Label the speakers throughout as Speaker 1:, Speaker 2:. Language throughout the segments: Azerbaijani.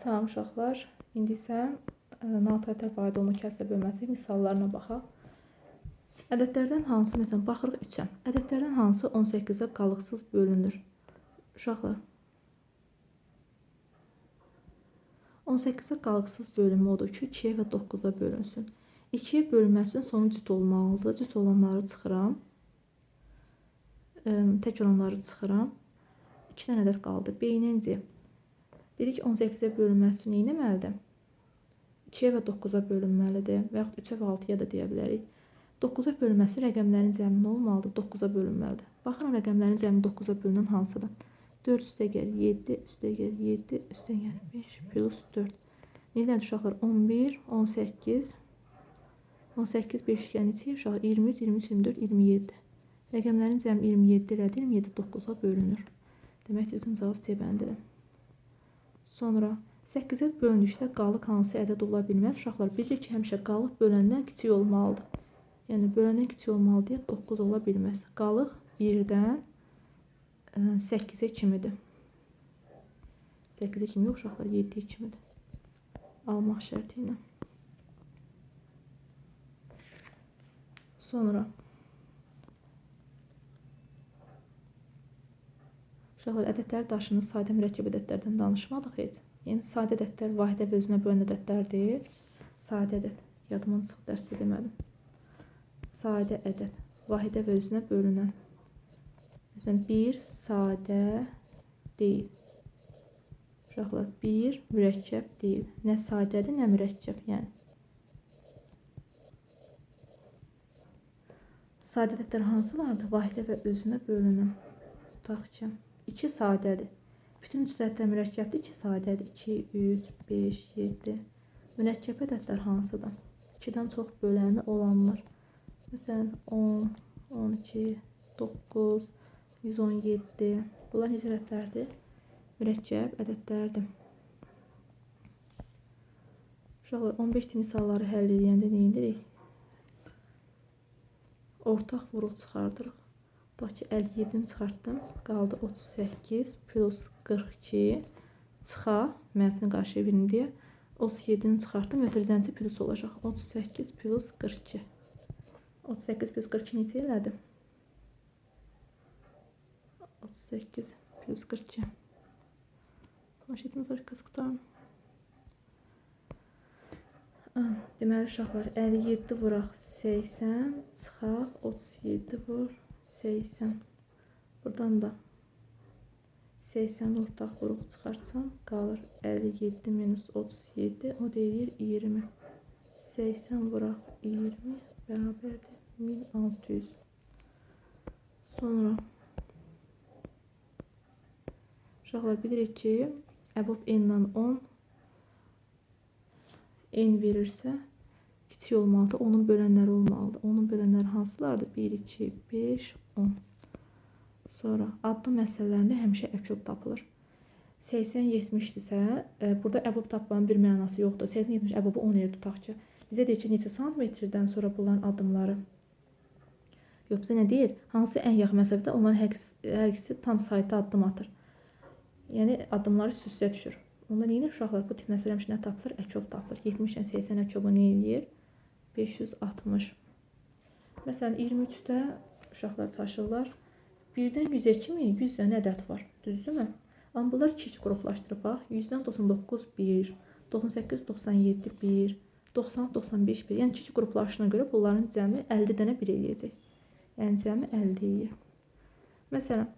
Speaker 1: Salam uşaqlar, indi isə nataytər faydalı kəsr bölməsi misallarına baxaq. Ədədlərdən hansı, məsələn, baxırıq 3-ə. Ədədlərdən hansı 18-ə qalıqsız bölünür? Uşaqlar, 18-ə qalıqsız bölünmə odur ki, 2-yə və 9-a bölünsün. 2-yə bölünməsinin sonu cüt olmalıdır. Cüt olanları çıxıram. Tək olanları çıxıram. 2 dənə ədəd qaldı. Beyininci. Dedik 18-ə bölünməsi üçün nə etməlidir? 2-yə və 9-a bölünməlidir və yaxud 3-ə və 6-ya da deyə bilərik. 9-a bölünməsi rəqəmlərin cəmi nə olmalıdır? 9-a bölünməlidir. Baxıram rəqəmlərin cəmi 9-a bölünən hansıdır? 4 üstəgəl 7, üstəgəl 7, üstəgəl 5, plus 4. Nədir uşaqlar? 11, 18, 18, 5 üçgəni içi, uşaqlar 23, 23, 24, 27. Rəqəmlərin cəmi 27 elədir, 27 9-a bölünür. Demək düzgün cavab C bəndidir. Sonra 8-ə bölündükdə qalıq hansı ədəd ola bilməz? Uşaqlar bilir ki, həmişə qalıq böləndən kiçik olmalıdır. Yəni böləndən kiçik olmalı deyə 9 ola bilməz. Qalıq 1-dən 8-ə kimidir. 8-ə kimi yox uşaqlar, 7-yə kimidir. Almaq şərti ilə. Sonra uşaqlar ədədləri daşını sadə mürəkkəb ədədlərdən danışmadıq heç. Yəni sadə ədədlər vahidə və özünə bölünən ədədlərdir. Sadə ədəd. Yadımdan çıxıb dərsdə demədim. Sadə ədəd. Vahidə və özünə bölünən. Məsələn, 1 sadə deyil. Uşaqlar, 1 mürəkkəb deyil. Nə sadədir, nə mürəkkəb. Yəni. Sadə ədədlər hansılardır? Vahidə və özünə bölünən. Tutaq ki, 2 sadədir. Bütün üç ədədlər mürəkkəbdir, 2 sadədir. 2, 3, 5, 7. Mürəkkəb ədədlər hansıdır? 2-dən çox böləni olanlar. Məsələn, 10, 12, 9, 117. Bunlar necə ədədlərdir? Mürəkkəb ədədlərdir. Uşaqlar, 15 misalları həll edəndə nə edirik? Ortaq vuruq çıxardırıq. Tutaq ki, 57-ni çıxartdım. Qaldı 38 plus 42 çıxa, mənfini qarşıya birim deyə. 37-ni çıxartdım, ötürücənci plus olacaq. 38 plus 42. 38 plus 42 necə elədi? 38 plus 42. Planşetimiz var, qız qutarım. Deməli, uşaqlar, 57 vuraq 80, çıxaq, 37 vur 80. Buradan da 80 ortaq vuruq çıxarsam, qalır 57 minus 37, o deyir 20. 80 vuraq 20 bərabərdir 1600. Sonra uşaqlar bilirik ki, əbab n-dən 10 n verirsə, kiçik olmalıdır, onun bölənləri olmalıdır. Onun bölənləri hansılardır? 1, 2, 5, 10. Sonra adlı məsələlərində həmişə əköb tapılır. 80-70-dirsə, burada əbab tapmanın bir mənası yoxdur. 80-70 əbabı 10 yer tutaq ki. Bizə deyir ki, neçə santimetrdən sonra bunların adımları. Yox, bizə nə deyir? Hansı ən yaxın məsafədə onların hər ikisi tam sayda addım atır. Yəni, adımları üst-üstə düşür. Onda nə edir uşaqlar? Bu tip məsələ həmişə nə tapılır? Əköb tapılır. 70-dən 80 əköbü nə edir? 560. Məsələn, 23-də uşaqlar taşırlar. 1-dən 100-ə kimi 100 dənə ədəd var. Düzdürmü? Amma bunlar 2 qruplaşdırıb bax. 100-dən 99 1, 98 97 1, 90 95 1. Yəni 2 qruplaşına görə bunların cəmi 50 dənə 1 eləyəcək. Yəni cəmi 50 eləyir. Məsələn,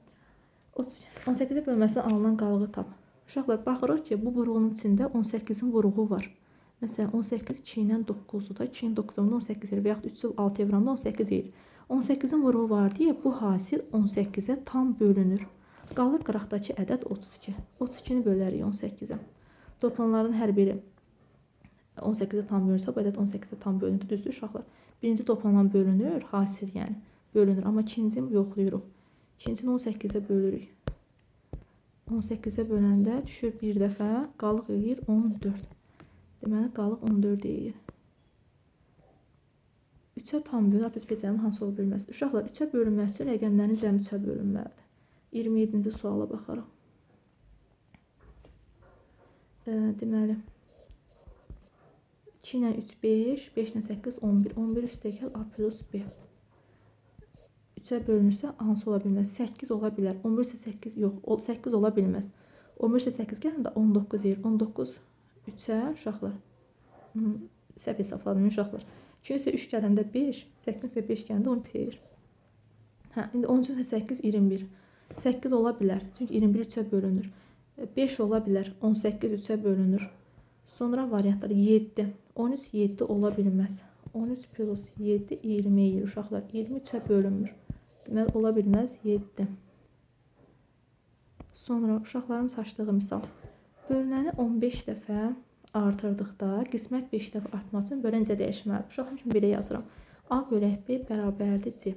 Speaker 1: 18-ə bölməsindən alınan qalığı tap. Uşaqlar, baxırıq ki, bu vuruğun içində 18-in vuruğu var. Məsələn, 18 2 ilə 9-dur da, 2-nin 9-dan 18 edir və yaxud 3-ü 6-ya vuranda 18 edir. 18-in vuruğu var deyə bu hasil 18-ə tam bölünür. Qalır qıraqdakı ədəd 32. 32-ni bölərik 18-ə. Toplananların hər biri 18-ə tam bölünürsə, bu ədəd 18-ə tam bölünür. Düzdür uşaqlar? Birinci toplanan bölünür, hasil yəni bölünür. Amma ikinci yoxlayırıq. İkincini 18-ə bölürük. 18-ə böləndə düşür bir dəfə, qalıq eləyir 14. Deməli, qalıq 14 eləyir. 3-ə tam bölür, biz becərin hansı ola bilməz. Uşaqlar, 3-ə bölünməsi üçün rəqəmlərin cəmi 3-ə bölünməlidir. 27-ci suala baxarıq. Deməli 2 ilə 3 5, 5 ilə 8 11. 11 üstəgəl A plus B. 3-ə bölünürsə hansı ola bilməz? 8 ola bilər. 11 isə 8 yox, 8 ola bilməz. 11 isə 8 gələndə 19 yer. 19 3-ə uşaqlar. Səhv hesabladım uşaqlar. 2 isə 3 gələndə 5, 8 isə 5 gələndə 12 yer. Hə, indi 13 isə 8 21. 8 ola bilər. Çünki 21 3-ə bölünür. 5 ola bilər. 18 3-ə bölünür. Sonra variantlar 7. 13 7 ola bilməz. 13 plus 7 20 yer uşaqlar. 20 3-ə bölünmür. Deməli ola bilməz 7. Sonra uşaqların saçdığı misal. Bölünəni 15 dəfə artırdıqda qismət 5 dəfə artmaq üçün bölüncə dəyişməlidir. Uşaqlar üçün belə yazıram. A bölək B bərabərdir C.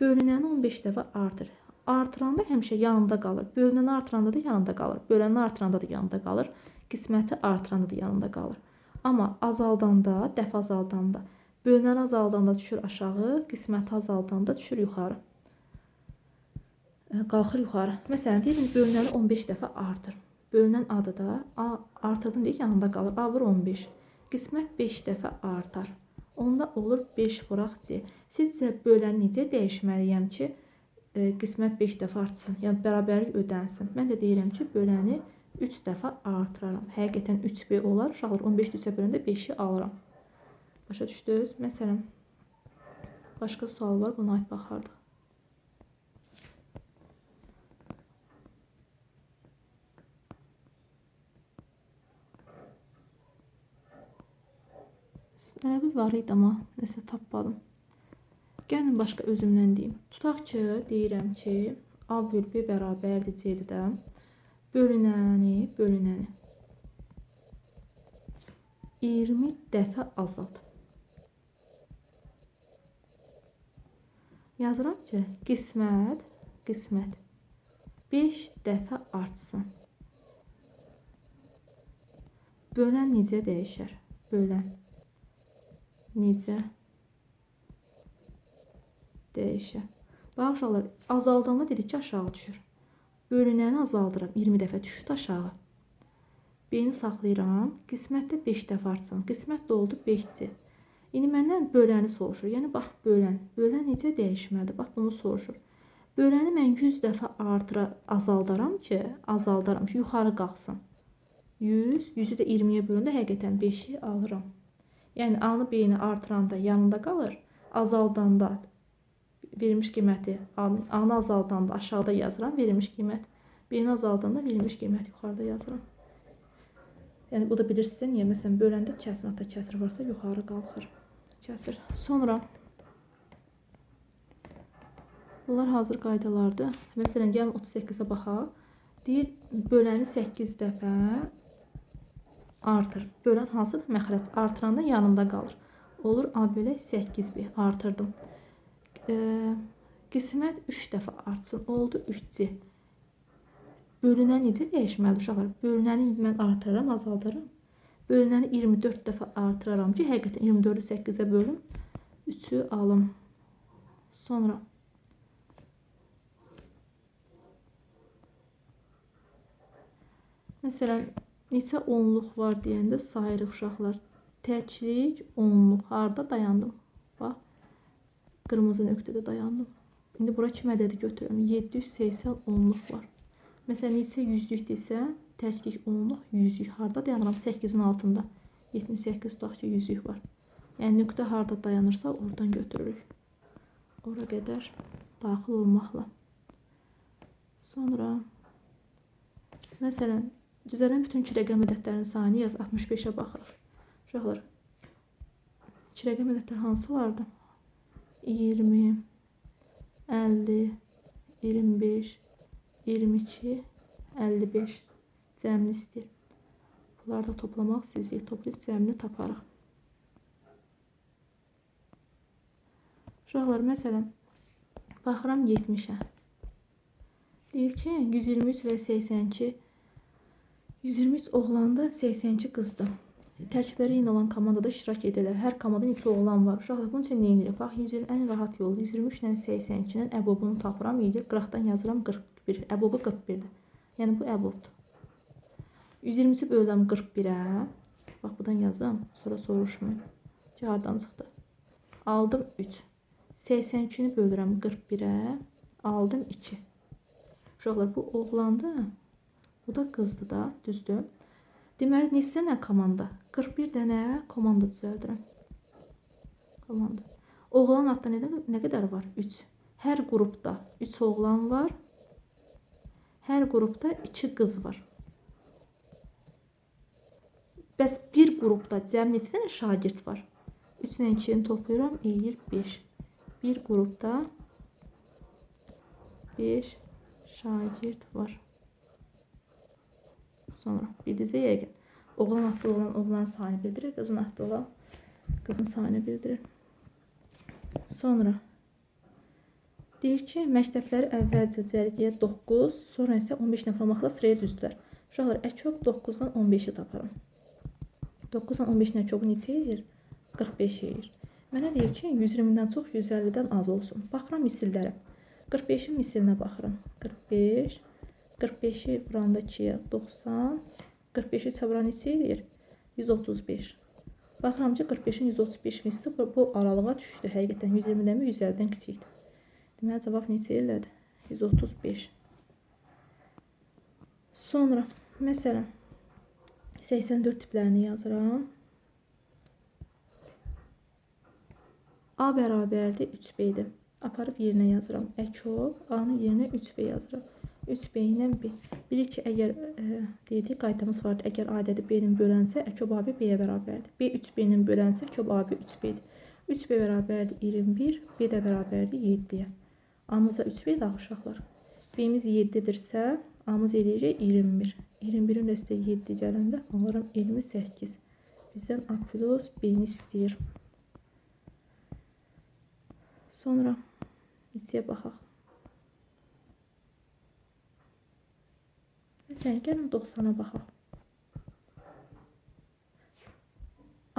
Speaker 1: Bölünəni 15 dəfə artır. Artıranda həmişə yanında qalır. Bölünəni artıranda da yanında qalır. Bölünəni artıranda da yanında qalır. Qisməti artıranda da yanında qalır. Amma azaldanda, dəfə azaldanda, bölünəni azaldanda düşür aşağı, qisməti azaldanda düşür yuxarı. Qalxır yuxarı. Məsələn, deyək bölünəni 15 dəfə artır. Bölünən adı da A artırdım deyək yanında qalır. A vur 15. Qismət 5 dəfə artar. Onda olur 5 vuraq C. Sizcə böləni necə dəyişməliyəm ki, qismət 5 dəfə artsın, yəni bərabərlik ödənsin. Mən də deyirəm ki, böləni 3 dəfə artıraram. Həqiqətən 3B olar. Uşaqlar 15 3-ə böləndə 5-i alıram. Başa düşdünüz? Məsələn, başqa sual var, buna aid baxardıq. Bir var idi amma nəsə tapmadım. Gəlin başqa özümdən deyim. Tutaq ki, deyirəm ki, A bölü B bərabərdir C-dir də. Bölünəni 20 dəfə azalt. Yazıram ki, qismət 5 dəfə artsın. Bölən necə dəyişər? Bölən necə dəyişər? Bax uşaqlar, azaldanda dedik ki, aşağı düşür. Bölünəni azaldıram, 20 dəfə düşdü aşağı. B-ni saxlayıram, qismətdə 5 dəfə artsın. Qismət də oldu 5C. İndi məndən böləni soruşur. Yəni, bax, bölən necə dəyişməlidir? Bax, bunu soruşur. Böləni mən 100 dəfə azaldaram ki, yuxarı qalxsın. 100-ü də 20-yə bölündə həqiqətən 5-i alıram. Yəni, A-nı B-ni artıranda yanında qalır, azaldanda verilmiş qiyməti, A-nı azaldanda aşağıda yazıram, verilmiş qiymət. B-ni azaldanda verilmiş qiymət yuxarıda yazıram. Yəni, bu da bilirsinizsə, niyə? Məsələn, böləndə kəsir, hatta kəsir varsa yuxarı qalxır. Kəsir. Sonra, bunlar hazır qaydalardır. Məsələn, gəlin 38-ə baxaq. Deyir, böləni 8 dəfə artır. Bölən hansıdır? Məxrəc. Artıranda yanında qalır. Olur A bölək 8B. Artırdım. Qismət 3 dəfə artsın. Oldu 3C. Bölünəni necə dəyişməlidir uşaqlar? Bölünəni mən artıraram, azaldaram. Bölünəni 24 dəfə artıraram ki, həqiqətən 24-ü 8-ə bölüm. 3-ü alım. Sonra məsələn, neçə onluq var deyəndə sayırıq uşaqlar. Təklik, onluq. Harada dayandım? Bax, qırmızı nöqtədə dayandım. İndi bura kim ədədi götürürəm? 780 onluq var. Məsələn, neçə yüzlükdirsə, təklik, onluq, yüzlük. Harada dayanıram? 8-in altında. 78 tutaq ki, yüzlük var. Yəni, nöqtə harada dayanırsa, oradan götürürük. Ora qədər daxil olmaqla. Sonra, məsələn, düzələn bütün 2 rəqəm ədədlərinin sayını yaz. 65-ə baxırıq. Uşaqlar, 2 rəqəm ədədlər hansılardır? 20, 50, 25, 22, 55 cəmini istəyir. Bunları da toplamaq istəyir. Toplayıb cəmini taparıq. Uşaqlar, məsələn, baxıram 70-ə. Deyir ki, 123 və 82. 123 oğlandı, 82 qızdı. Tərkibləri eyni olan komandada iştirak edirlər. Hər komandada neçə oğlan var? Uşaqlar, bunun üçün nə edilir? Bax, ən rahat yolu 123 ilə 82-nin əbobunu tapıram. 40-dan yazıram 41. Əbobu 41-dir. Yəni, bu əbobdur. 123-ü bölürəm 41-ə. Bax, buradan yazım. Sonra soruşmayın. Hardan çıxdı? Aldım 3. 82-ni bölürəm 41-ə. Aldım 2. Uşaqlar, bu oğlandı. Bu da qızdı da, düzdür. Deməli, neçə dənə komanda? 41 dənə komanda düzəldirəm. Komanda. Oğlan adda nə qədər var? 3. Hər qrupda 3 oğlan var. Hər qrupda 2 qız var. Bəs bir qrupda cəm neçə dənə şagird var? 3 ilə 2-ni toplayıram, eləyir 5. Bir qrupda 5 şagird var. Sonra bildizə yəqin. Oğlan adlı olan oğlan sayını bildirir, qızın adlı olan qızın sayını bildirir. Sonra deyir ki, məktəbləri əvvəlcə cərgəyə 9, sonra isə 15 nəfər olmaqla sıraya düzdülər. Uşaqlar, əkyob 9-dan 15-i taparım. 9-dan 15-in əkyobu neçə edir? 45 edir. Mənə deyir ki, 120-dən çox 150-dən az olsun. Baxıram misillərə. 45-in misilinə baxıram. 45, 45-i buranda 2-yə 90, 45-i çaburan neçə edir? 135. Baxıram ki, 45-in 135 misli bu aralığa düşdü. Həqiqətən 120-dən mi 150-dən kiçikdir. Deməli, cavab neçə elədi? 135. Sonra, məsələn, 84 tiplərini yazıram. A bərabərdir 3B-dir. Aparıb yerinə yazıram. Əkyob, A-nın yerinə 3B yazıram. 3B ilə B. Bilir ki, əgər dedik, qaydamız vardır. Əgər A-dədir B-nin bölənsə, əkyob AB B-yə bərabərdir. B 3B-nin bölənsə, əkyob AB 3B-dir. 3B bərabərdir 21, B də bərabərdir 7-yə. A-mızda 3B daha uşaqlar. B-miz 7-dirsə, A-mız eləyəcək 21. 21-in rəstə 7 gələndə alıram 28. Bizdən A plus B-ni istəyir. Sonra neçəyə baxaq. Məsələn, gəlin 90-a baxaq.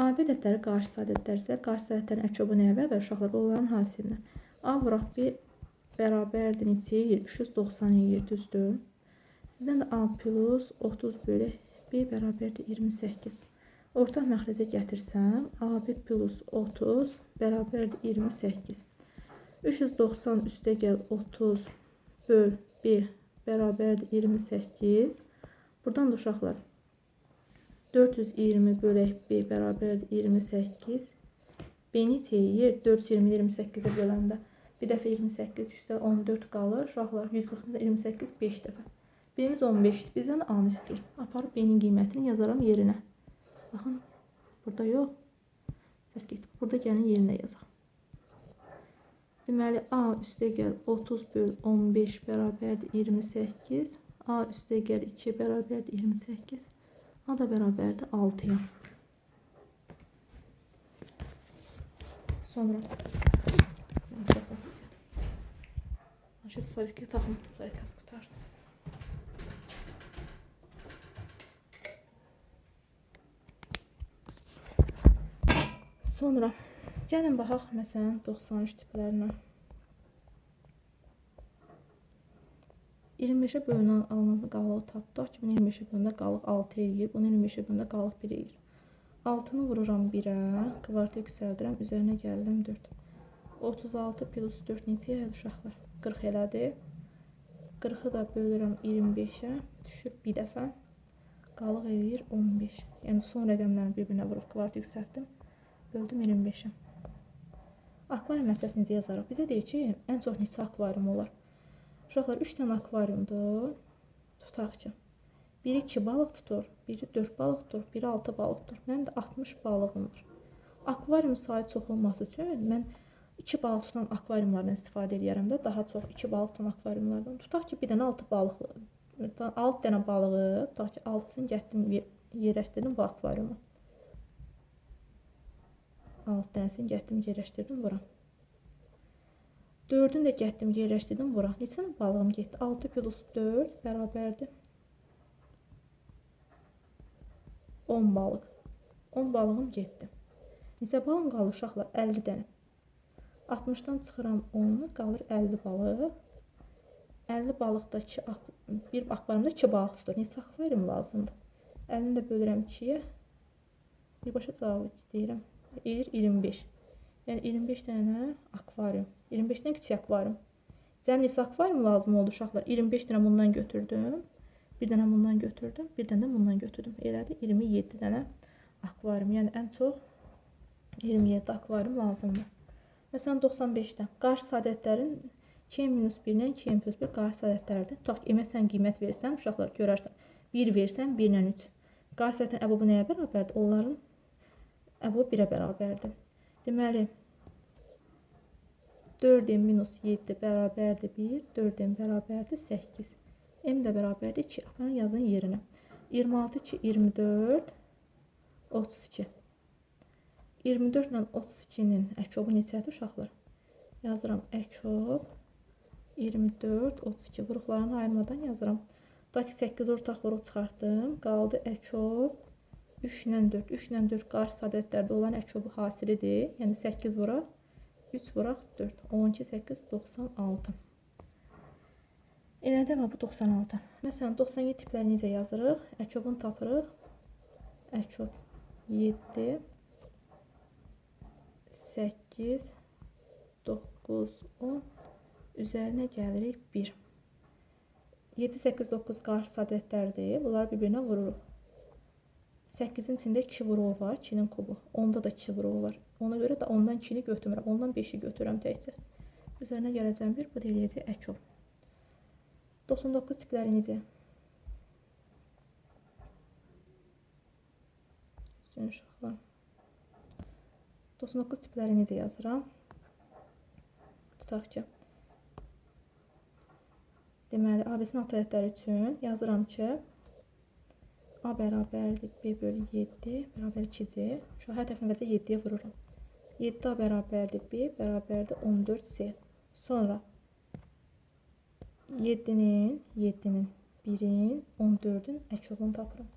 Speaker 1: AB ədədləri qarşısı ədədlərsə, qarşısı ədədlərin əkyobu nəyə bərabər uşaqlar? Onların hasilinə. A vuraq B bərabərdir neçəyə edir? 390-yə düzdür. Sizdən də A plus 30 bölü B bərabərdir 28. Ortaq məxrəcə gətirsəm, AB plus 30 bərabərdir 28. 390 üstə gəl 30 böl B bərabərdir 28. Buradan da uşaqlar 420 bölək B bərabərdir 28. B neçə edir? 420 28-ə böləndə bir dəfə 28 üstə 14 qalır. Uşaqlar 140-da 28 5 dəfə. B-miz 15-dir. Bizdən A-nı istəyir. Aparıb B-nin qiymətini yazaram yerinə. Baxın, burada yox. Səhv getdim. Burada gəlin yerinə yazaq. Deməli, A üstə gəl 30 böl 15 bərabərdir 28. A üstə gəl 2 bərabərdir 28. A da bərabərdir 6-ya. Sonra sarıqı taxım, sarıqası qutardı. Sonra gəlin baxaq məsələn 93 tiplərinə. 25-ə bölünən alınan qalıq tapdıq ki, bunu 25-ə bölündə qalıq 6 eləyir, bunu 25-ə bölündə qalıq 1 eləyir. 6-nı vururam 1-ə, kvartı yüksəldirəm, üzərinə gəldim 4. 36 plus 4 neçə elədi uşaqlar? 40 elədi. 40-ı da bölürəm 25-ə, düşür bir dəfə, qalıq eləyir 15. Yəni son rəqəmlərini bir-birinə vurub kvartı yüksəltdim, böldüm 25-ə. Akvarium məsələsini necə yazarıq? Bizə deyir ki, ən çox neçə akvarium olar? Uşaqlar 3 dənə akvariumdur. Tutaq ki, biri 2 balıq tutur, biri 4 balıq tutur, biri 6 balıq tutur. Mənim də 60 balığım var. Akvarium sayı çox olması üçün mən 2 balıq tutan akvariumlardan istifadə edərəm də, daha çox 2 balıq tutan akvariumlardan. Tutaq ki, bir dənə 6 balıqlı, 6 dənə balığı, tutaq ki, 6-sını gətirdim, yerləşdirdim bu akvariuma. 6 dənəsini gətirdim, yerləşdirdim bura. 4-ünü də gətirdim, yerləşdirdim bura. Neçə balığım getdi? 6 plus 4 bərabərdir 10 balıq. 10 balığım getdi. Neçə balığım qalır uşaqlar? 50 dənə. 60-dan çıxıram 10-u, qalır 50 balıq. 50 balıqda bir akvariumda 2 balıq tutur. Neçə akvarium lazımdır? 50-ni də bölürəm 2-yə. Birbaşa cavabı deyirəm. Elir 25. Yəni 25 dənə akvarium. 25-dən kiçik akvarium. Cəmlisi akvarium lazım oldu uşaqlar. 25 dənə bundan götürdüm. Bir dənə bundan götürdüm. Bir dənə də bundan götürdüm. Elədi 27 dənə akvarium. Yəni ən çox 27 akvarium lazımdır. Məsələn 95-də qarşı sadətlərin 2-1-dən 2-+1 qarşı sadətlərdir. Tutaq ki, sən qiymət versən, uşaqlar görərsən. 1 versən 1-lə 3. Qarşı sadətlərin əbubu nəyə bərabərdir? Onların əbubu 1-ə bərabərdir. Deməli 4-7 bərabərdir 1, 4 bərabərdir 8. M də bərabərdir 2. Aparın yazın yerinə. 26, 2, 24, 32. 24 ilə 32-nin əkobu neçədir uşaqlar? Yazıram əkob 24, 32. Vuruqlarını ayırmadan yazıram. Tutaq ki 8 ortaq vuruq çıxartdım. Qaldı əkob 3 ilə 4. 3 ilə 4 qarşı sadətlərdə olan əkobu hasilidir. Yəni 8 vuraq, 3 vuraq 4. 12, 8, 96. Elədi mi bu 96? Məsələn 97 tipləri necə yazırıq? Əkobunu tapırıq. Əkob 7, 8, 9, 10. Üzərinə gəlirik 1. 7, 8, 9 qarşı sadətlərdir. Bunları bir-birinə vururuq. 8-in içində 2 vuruğu var. 2-nin kubu. 10-da da 2 vuruğu var. Ona görə də 10-dan 2-ni götürmürəm. 10-dan 5-i götürürəm təkcə. Üzərinə gələcəm 1. Bu da eləyəcək əkob. 99 tipləri necə? Uşaqlar. 99 tipləri necə yazıram? Tutaq ki. Deməli, ABC-nin alt ədədləri üçün yazıram ki, A bərabərdir B bölü 7 bərabər 2C. Şu hər tərəfini vəcə 7-yə vururam. 7A bərabərdir B bərabərdir 14C. Sonra 7-nin, 1-in, 14-ün əkobunu tapıram.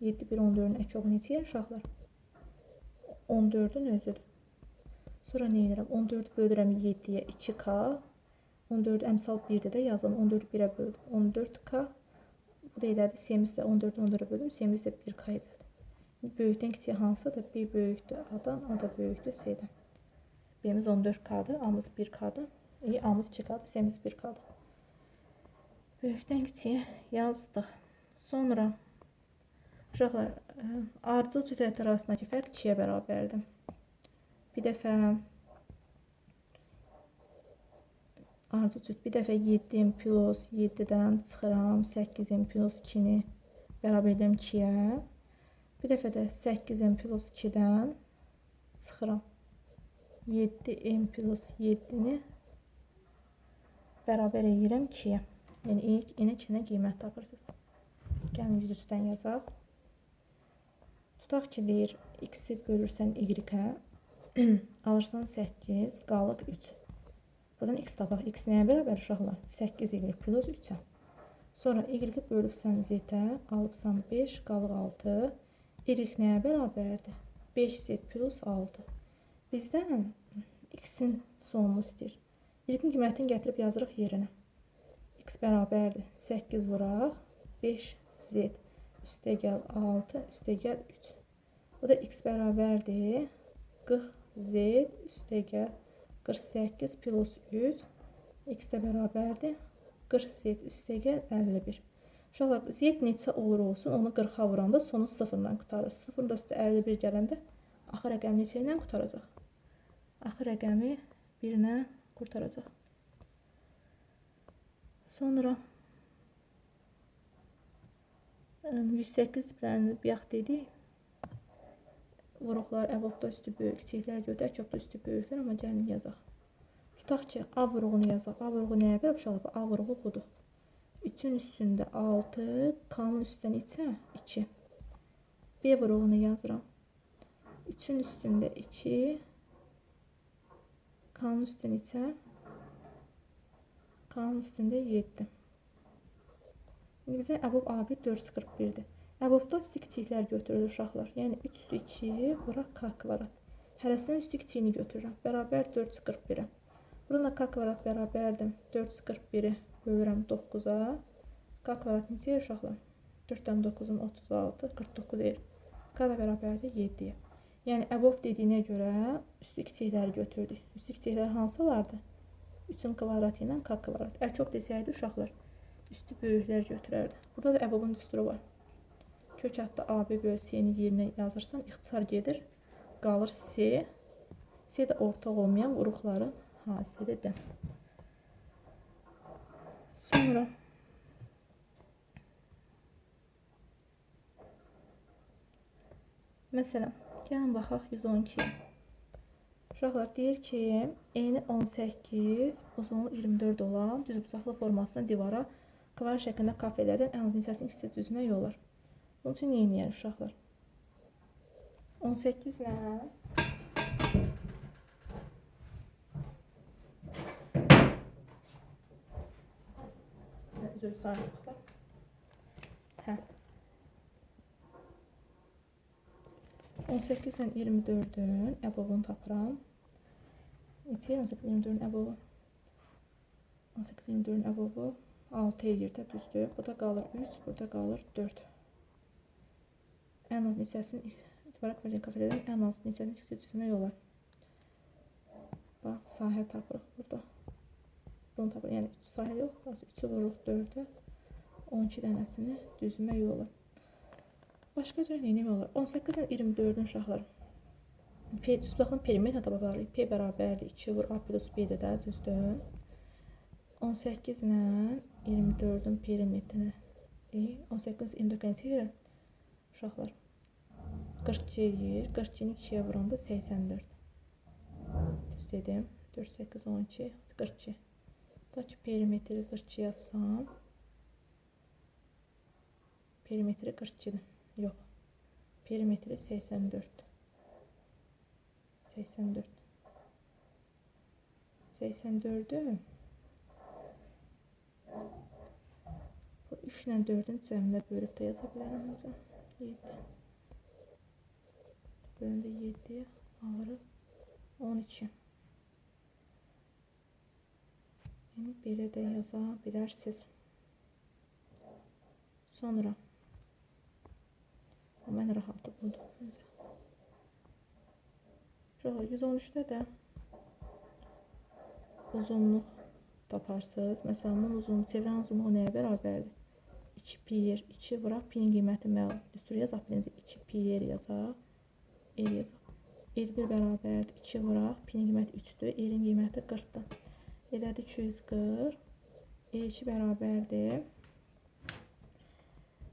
Speaker 1: 7, 1, 14-ün əkobu neçəyə uşaqlar? 14-ün özüdür. Sonra nə edirəm? 14-ü bölürəm 7-yə 2K. 14-ü əmsal 1-də də yazdım. 14-ü 1-ə böldüm. 14K. Bu da elədi. S'imiz də 14-ü 14-ə böldüm. S'imiz də 1K elədi. Böyükdən kiçiyə hansıdır? B böyükdür A-dan, A da böyükdür C-dən. B'miz 14K'dır, A'mız 1K'dır. A'mız 2K'dır, C'miz 1K'dır. Böyükdən kiçiyə yazdıq. Sonra uşaqlar, ardıcıl cüzətlər arasındakı fərq 2-yə bərabərdir. Bir dəfə ardıcıl, bir dəfə 7-in plus 7-dən çıxıram, 8-in plus 2-ni bərabər edirəm 2-yə. Bir dəfə də 8-in plus 2-dən çıxıram. 7-in plus 7-ni bərabər edirəm 2-yə. Yəni, yenə 2-dən qiymət tapırsınız. Gəlin 103-dən yazaq. Tutaq ki, deyir, x-i bölürsən y-ə, alırsan 8, qalıq 3. Buradan x tapaq. X nəyə bərabər uşaqlar? 8y plus 3-ə. Sonra y-i bölübsən z-ə, alıbsan 5, qalıq 6. Y nəyə bərabərdir? 5z plus 6. Bizdən x-in sonunu istəyir. Y-in qiymətini gətirib yazırıq yerinə. X bərabərdir. 8 vuraq. 5z üstə gəl 6, üstə gəl 3. Bu da x bərabərdir. 40z üstə gəl 48 plus 3. X də bərabərdir. 40z üstə gəl 51. Uşaqlar, z neçə olur olsun, onu 40-a vuranda sonu 0-dan qutarır. 0-da üstə 51 gələndə axı rəqəmi neçə ilə qutaracaq? Axı rəqəmi 1-ilə qurtaracaq. Sonra 108 tiplərini bayaq dedik. Vuruqlar əbobda üstü böyük, kiçiklər gördü, əkobda üstü böyüklər, amma gəlin yazaq. Tutaq ki, A vuruğunu yazaq. A vuruğu nəyə bərabər uşaqlar? A vuruğu budur. 3-ün üstündə 6, K-nın üstündə neçə? 2. B vuruğunu yazıram. 3-ün üstündə 2, K-nın üstündə neçə? K-nın üstündə 7. İndi bizə əbob A1 441-dir. Əbobda üstü kiçiklər götürülür uşaqlar. Yəni 3 üstü 2 vuraq K kvadrat. Hərəsinin üstü kiçiyini götürürəm. Bərabər 441-ə. Buradan da K kvadrat bərabərdir. 441-i bölürəm 9-a. K kvadrat neçə uşaqlar? 4'dən 9'un 36, 49 edir. K da bərabərdir 7-yə. Yəni əbov dediyinə görə üstü kiçikləri götürdük. Üstü kiçikləri hansılardır? 3'ün kvadratı ilə k kvadrat. Çox desəydi uşaqlar, üstü böyüklər götürərdi. Burada da əbovun düsturu var. Kök altda AB bölü C-ni yerinə yazırsan, ixtisar gedir. Qalır C. C də ortaq olmayan vuruqların hasilidir. Sonra məsələn, gəlin baxaq 112. Uşaqlar deyir ki, eni 18, uzunluğu 24 olan düzbucaqlı formasını divara kvadrat şəklində kafelərdən ən uzun hissəsini kiçik düzmək olar. Bunun üçün nə edir uşaqlar? 18 ilə üzr sayın uşaqlar. Hə. 18 ilə 24'ün əbovunu tapıram. Neçə 18-24'ün əbovu? 18-24'ün əbovu 6 yerdə düzdür. Burada qalır 3, burada qalır 4. Ən az neçəsini divara kvadrat kafelərdən ən az neçəsini kiçik düzmək olar. Bax, sahə tapırıq burada. Bunu tapırıq. Yəni 3 sahə yox, 3'ü vururuq 4'ə. 12 dənəsini düzmək olar. Başqa cür neyinmək olar? 18 ilə 24'ün uşaqlar. Düzbucaqlının perimetrini tapa bilərik. P bərabərdir 2 vur A plus B də düzdür. 18 ilə 24'ün perimetrini 18 24 neçə yer? Uşaqlar 42 yer. 42'ni 2'yə vuranda 84. Düz dedim. 4, 8, 12, 42. Da ki perimetri 42 yazsam. Perimetri 42'dir. Yox. Perimetri 84. 84. 84'ü bu 3 ilə 4'ün cəmində bölüb də yaza bilərəm. 7. Bölündə 7'yə alırıq 12. Yəni belə də yaza bilərsiniz. Sonra mən rahatı buldum. 113'də də uzunluq taparsınız. Məsələn, bunun uzunluğu, çevrənin uzunluğu nəyə bərabərdir? 2 pi yer, 2 vuraq, pinin qiyməti məlum. Düstur yazaq, birinci 2 pi yer yazaq, el yazaq. El1 bərabərdir, 2 vuraq, pinin qiyməti 3'dür, elin qiyməti 40'dır. Elədi 240, el2 bərabərdir.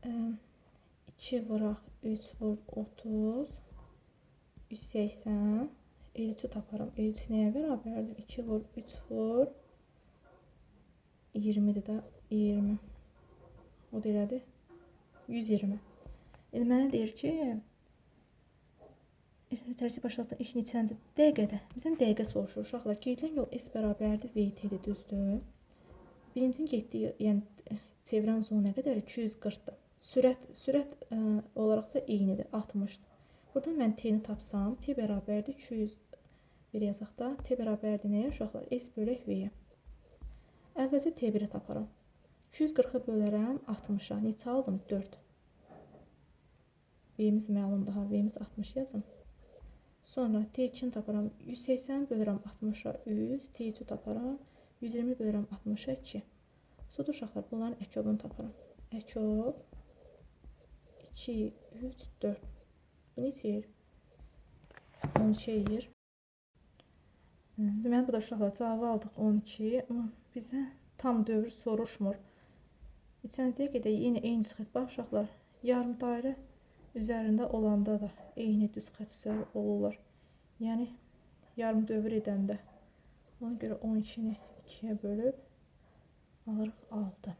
Speaker 1: 2 vuraq, 3 vur, 30, 180, 53 taparım. 53 nəyə bərabərdir? 2 vur, 3 vur, 20'dir də, 20. O da elədi 120. Yəni mənə deyir ki, tərtib başlatdan iş neçənci dəqiqədə? Bizdən dəqiqə soruşur uşaqlar. Gedilən yol S bərabərdir VT-dir, düzdür. Birincinin getdiyi, yəni çevrən uzunluğu nə qədərdir? 240'dır. Sürət olaraqsa eynidir, 60'dır. Burada mən T-ni tapsam, T bərabərdir 200. Bir yazaq da, T bərabərdir nəyə uşaqlar? S bölək V-yə. Əvvəlcə T1'i taparam. 240'ı bölərəm 60'a. Neçə aldım? 4. V-miz məlumdur. V-miz 60 yazın. Sonra T2'ni taparam. 180 bölürəm 60'a 3. T3'ü taparam. 120 bölürəm 60'a 2. Sonra uşaqlar bunların əkobunu taparam. Əkob 2, 3, 4. Bu neçə yer? 12 yer. Deməli, bu da uşaqlar cavabı aldıq 12. Amma bizə tam dövr soruşmur. Keçən dəqiqədə yenə eyni düz xətt. Bax uşaqlar, yarım dairə üzərində olanda da eyni düz xətt üzəri olurlar. Yəni yarım dövr edəndə. Ona görə 12'ni 2'yə bölüb alırıq 6.